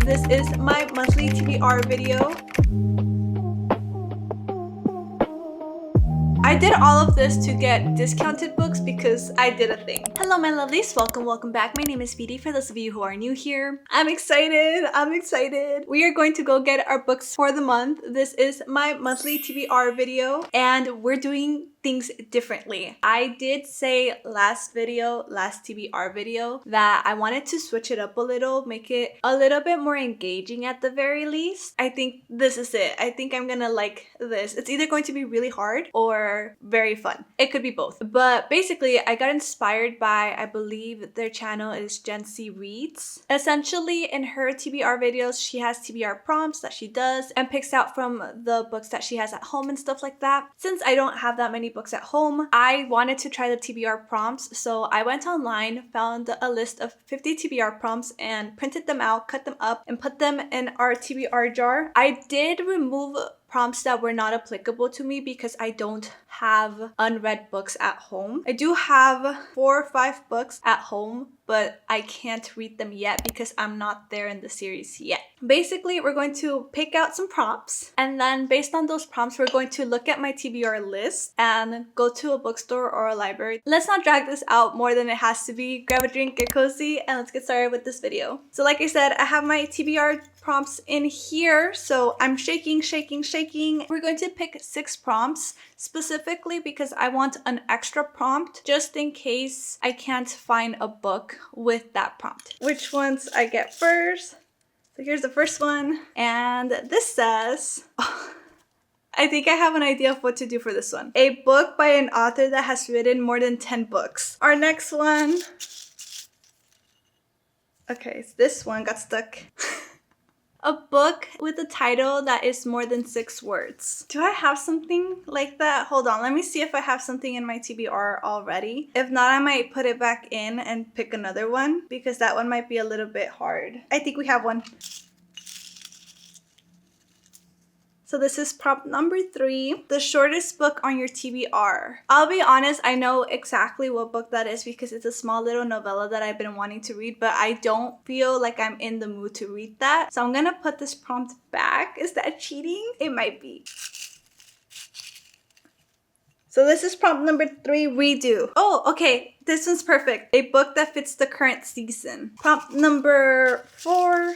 This is my monthly TBR video. I did all of this to get discounted books because I did a thing. Hello my lovelies, welcome back. My name is Viry for those of you who are new here. I'm excited. We are going to go get our books for the month. This is my monthly TBR video and we're doing things differently. I did say last TBR video, that I wanted to switch it up a little, make it a little bit more engaging at the very least. I think this is it. I think I'm gonna like this. It's either going to be really hard or very fun. It could be both. But basically, I got inspired by, I believe their channel is Gen C Reads. Essentially, in her TBR videos, she has TBR prompts that she does and picks out from the books that she has at home and stuff like that. Since I don't have that many books at home, I wanted to try the TBR prompts, so I went online, found a list of 50 TBR prompts and printed them out, cut them up, and put them in our TBR jar. I did remove prompts that were not applicable to me because I don't have unread books at home. I do have 4 or 5 books at home, but I can't read them yet because I'm not there in the series yet. Basically, we're going to pick out some prompts, and then based on those prompts, we're going to look at my TBR list and go to a bookstore or a library. Let's not drag this out more than it has to be. Grab a drink, get cozy, and let's get started with this video. So like I said, I have my TBR prompts in here, so I'm shaking. We're going to pick 6 prompts specifically because I want an extra prompt just in case I can't find a book with that prompt. Which ones I get first? So here's the first one, and this says, I think I have an idea of what to do for this one. A book by an author that has written more than 10 books. Our next one, okay, so this one got stuck. A book with a title that is more than 6 words. Do I have something like that? Hold on, let me see if I have something in my TBR already. If not, I might put it back in and pick another one because that one might be a little bit hard. I think we have one. So this is prompt number 3, the shortest book on your TBR. I'll be honest, I know exactly what book that is because it's a small little novella that I've been wanting to read, but I don't feel like I'm in the mood to read that. So I'm gonna put this prompt back. Is that cheating? It might be. So this is prompt number 3, redo. Oh, okay, this one's perfect. A book that fits the current season. Prompt number 4.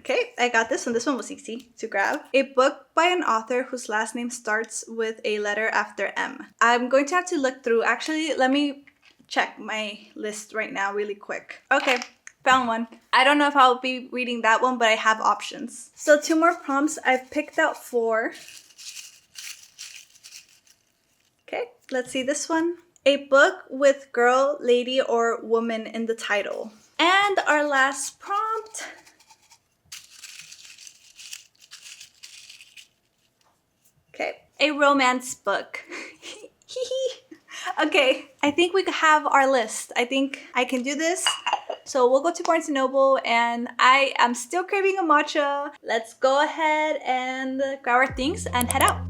Okay, I got this one. This one was easy to grab. A book by an author whose last name starts with a letter after M. I'm going to have to look through. Actually, let me check my list right now really quick. Okay, found one. I don't know if I'll be reading that one, but I have options. So 2 more prompts. I've picked out 4. Okay, let's see this one. A book with girl, lady, or woman in the title. And our last prompt. Okay, a romance book. Okay, I think we have our list. I think I can do this. So we'll go to Barnes & Noble and I am still craving a matcha. Let's go ahead and grab our things and head out.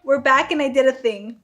We're back and I did a thing.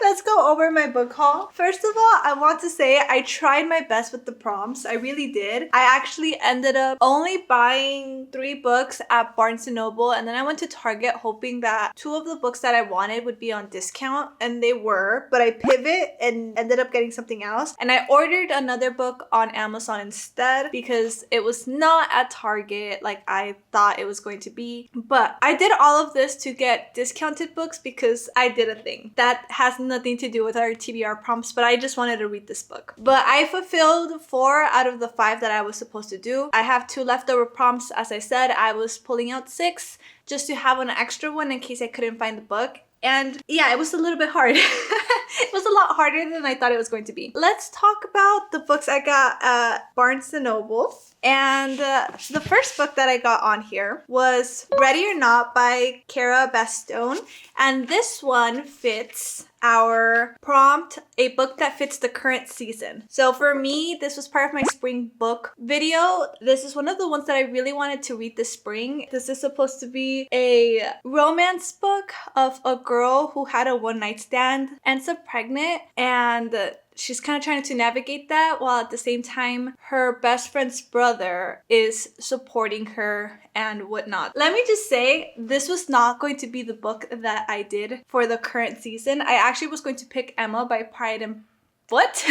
Let's go go over my book haul. First of all, I want to say I tried my best with the prompts. I really did. I actually ended up only buying 3 books at Barnes & Noble, and then I went to Target hoping that 2 of the books that I wanted would be on discount, and they were, but I pivot and ended up getting something else. And I ordered another book on Amazon instead because it was not at Target like I thought it was going to be. But I did all of this to get discounted books because I did a thing that has nothing to do with our TBR prompts, but I just wanted to read this book. But I fulfilled 4 out of the 5 that I was supposed to do. I have 2 leftover prompts. As I said, I was pulling out 6 just to have an extra one in case I couldn't find the book. And yeah, it was a little bit hard. It was a lot harder than I thought it was going to be. Let's talk about the books I got at Barnes & Noble. And the first book that I got on here was Ready or Not by Cara Bastone. And this one fits our prompt, a book that fits the current season. So for me, this was part of my spring book video. This is one of the ones that I really wanted to read this spring. This is supposed to be a romance book of a girl who had a one-night stand, ends up pregnant, and she's kind of trying to navigate that while at the same time her best friend's brother is supporting her and whatnot. Let me just say, this was not going to be the book that I did for the current season. I actually was going to pick Emma by Pride and... What?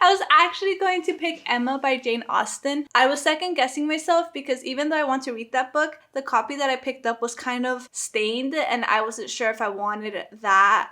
I was actually going to pick Emma by Jane Austen. I was second guessing myself because even though I want to read that book, the copy that I picked up was kind of stained and I wasn't sure if I wanted that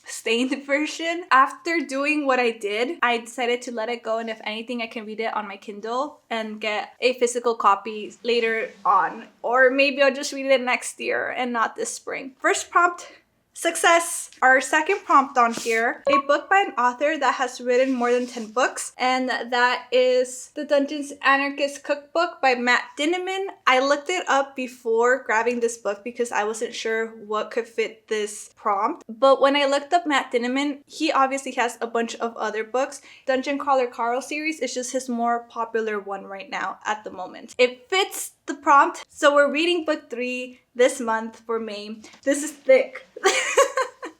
stained version. After doing what I did, I decided to let it go, and if anything, I can read it on my Kindle and get a physical copy later on, or maybe I'll just read it next year and not this spring. First prompt, success. Our second prompt on here, a book by an author that has written more than 10 books, and that is The Dungeons Anarchist Cookbook by Matt Dinniman. I looked it up before grabbing this book because I wasn't sure what could fit this prompt, but when I looked up Matt Dinniman, he obviously has a bunch of other books. Dungeon Crawler Carl series is just his more popular one right now at the moment. It fits the prompt, so we're reading book 3 this month for May. This is thick.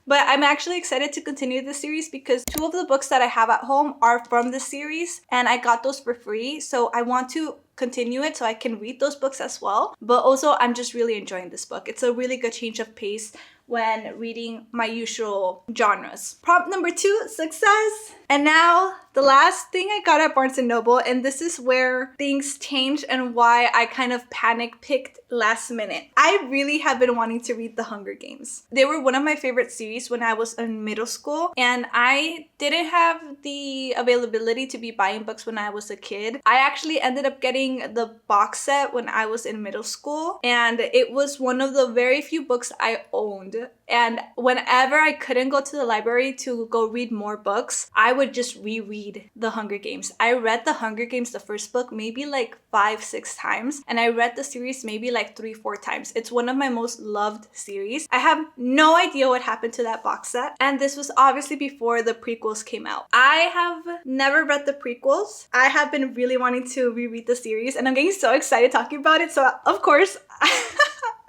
But I'm actually excited to continue this series because 2 of the books that I have at home are from this series and I got those for free. So I want to continue it so I can read those books as well. But also I'm just really enjoying this book. It's a really good change of pace when reading my usual genres. Prompt number 2, success. And now the last thing I got at Barnes & Noble, and this is where things changed and why I kind of panic picked last minute. I really have been wanting to read The Hunger Games. They were one of my favorite series when I was in middle school, and I didn't have the availability to be buying books when I was a kid. I actually ended up getting the box set when I was in middle school, and it was one of the very few books I owned. And whenever I couldn't go to the library to go read more books, I would just reread The Hunger Games. I read The Hunger Games, the first book, maybe like 5-6 times. And I read the series maybe like 3-4 times. It's one of my most loved series. I have no idea what happened to that box set. And this was obviously before the prequels came out. I have never read the prequels. I have been really wanting to reread the series and I'm getting so excited talking about it. So of course,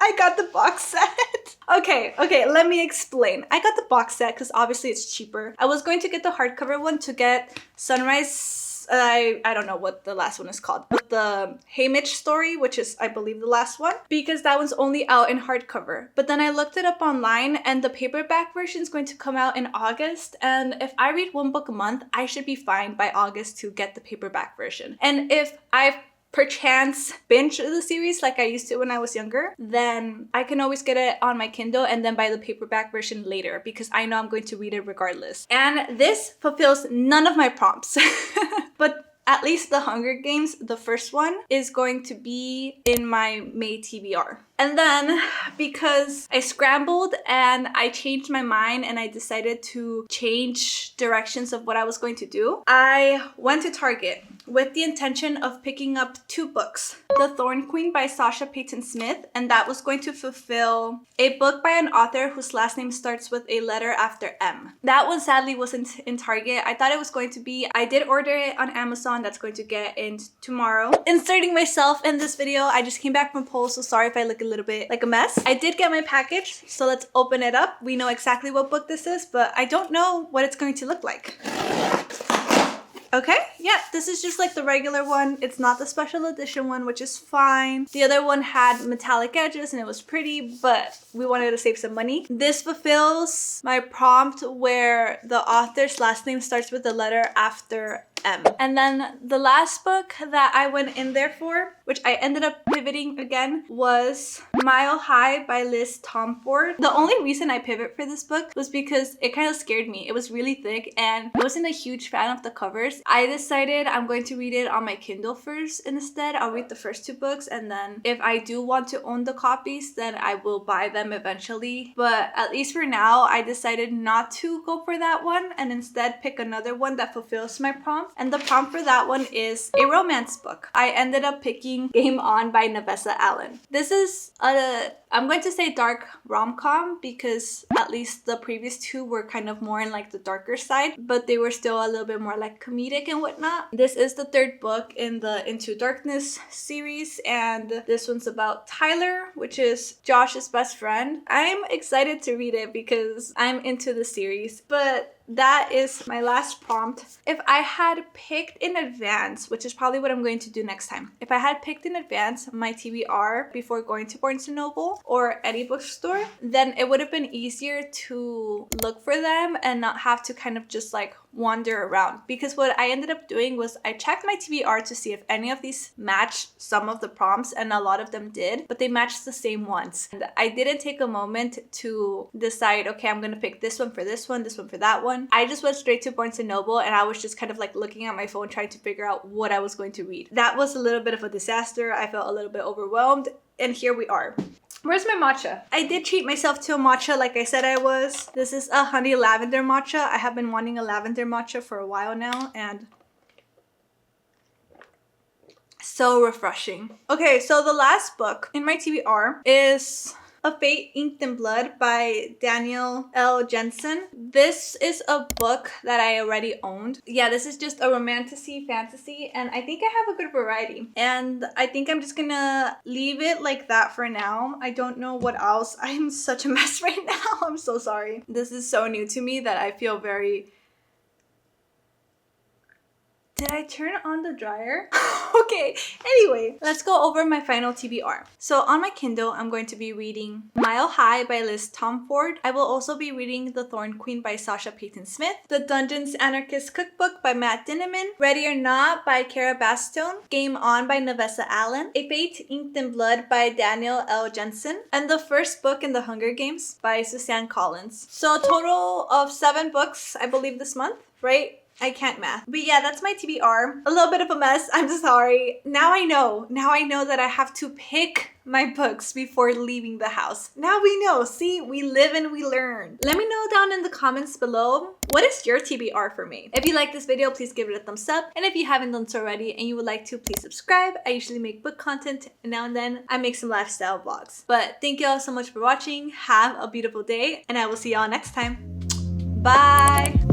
I got the box set. Okay, let me explain. I got the box set because obviously it's cheaper. I was going to get the hardcover one to get Sunrise, I don't know what the last one is called, but the Haymitch story, which is, I believe, the last one, because that one's only out in hardcover. But then I looked it up online and the paperback version is going to come out in August. And if I read 1 book a month, I should be fine by August to get the paperback version. And if I've perchance binge the series like I used to when I was younger, then I can always get it on my Kindle and then buy the paperback version later because I know I'm going to read it regardless. And this fulfills none of my prompts. But at least The Hunger Games, the first one, is going to be in my May TBR. And then because I scrambled and I changed my mind and I decided to change directions of what I was going to do, I went to Target. with the intention of picking up 2 books. The Thorn Queen by Sasha Payton Smith, and that was going to fulfill a book by an author whose last name starts with a letter after M. That one sadly wasn't in Target. I thought it was going to be. I did order it on Amazon. That's going to get in tomorrow. Inserting myself in this video. I just came back from Pole, so sorry if I look a little bit like a mess. I did get my package, so let's open it up. We know exactly what book this is, but I don't know what it's going to look like. Okay, yeah, this is just like the regular one. It's not the special edition one, which is fine. The other one had metallic edges and it was pretty, but we wanted to save some money. This fulfills my prompt where the author's last name starts with the letter after M. And then the last book that I went in there for, which I ended up pivoting again, was Mile High by Liz Tomford. The only reason I pivot for this book was because it kind of scared me. It was really thick and I wasn't a huge fan of the covers. I decided I'm going to read it on my Kindle first instead. I'll read the first 2 books and then if I do want to own the copies, then I will buy them eventually. But at least for now, I decided not to go for that one and instead pick another one that fulfills my prompt. And the prompt for that one is a romance book. I ended up picking Game On by Navessa Allen. This is I'm going to say dark rom-com because at least the previous 2 were kind of more in like the darker side, but they were still a little bit more like comedic and whatnot. This is the 3rd book in the Into Darkness series, and this one's about Tyler, which is Josh's best friend. I'm excited to read it because I'm into the series, but that is my last prompt. If I had picked in advance, which is probably what I'm going to do next time, if I had picked in advance my TBR before going to Barnes & Noble or any bookstore, then it would have been easier to look for them and not have to kind of just like wander around. Because what I ended up doing was I checked my TBR to see if any of these matched some of the prompts, and a lot of them did, but they matched the same ones. And I didn't take a moment to decide, okay, I'm gonna pick this one for this one for that one. I just went straight to Barnes & Noble and I was just kind of like looking at my phone trying to figure out what I was going to read. That was a little bit of a disaster. I felt a little bit overwhelmed, and here we are. Where's my matcha? I did treat myself to a matcha like I said I was. This is a honey lavender matcha. I have been wanting a lavender matcha for a while now, and so refreshing. Okay, so the last book in my TBR is A Fate Inked in Blood by Daniel L. Jensen. This is a book that I already owned. Yeah, this is just a romantasy fantasy, and I think I have a good variety. And I think I'm just gonna leave it like that for now. I don't know what else. I'm such a mess right now. I'm so sorry. This is so new to me that I feel very... Did I turn on the dryer? Okay, anyway, let's go over my final TBR. So on my Kindle, I'm going to be reading Mile High by Liz Tomford. I will also be reading The Thorn Queen by Sasha Payton Smith, The Dungeons Anarchist Cookbook by Matt Dinniman, Ready or Not by Cara Bastone, Game On by Navessa Allen, A Fate Inked in Blood by Daniel L. Jensen, and the first book in the Hunger Games by Suzanne Collins. So a total of 7 books, I believe, this month, right? I can't math. But yeah, that's my TBR. A little bit of a mess. I'm so sorry. Now I know that I have to pick my books before leaving the house. Now we know. See, we live and we learn. Let me know down in the comments below, what is your TBR for me? If you like this video, please give it a thumbs up. And if you haven't done so already and you would like to, please subscribe. I usually make book content, and now and then I make some lifestyle vlogs. But thank you all so much for watching. Have a beautiful day, and I will see y'all next time. Bye.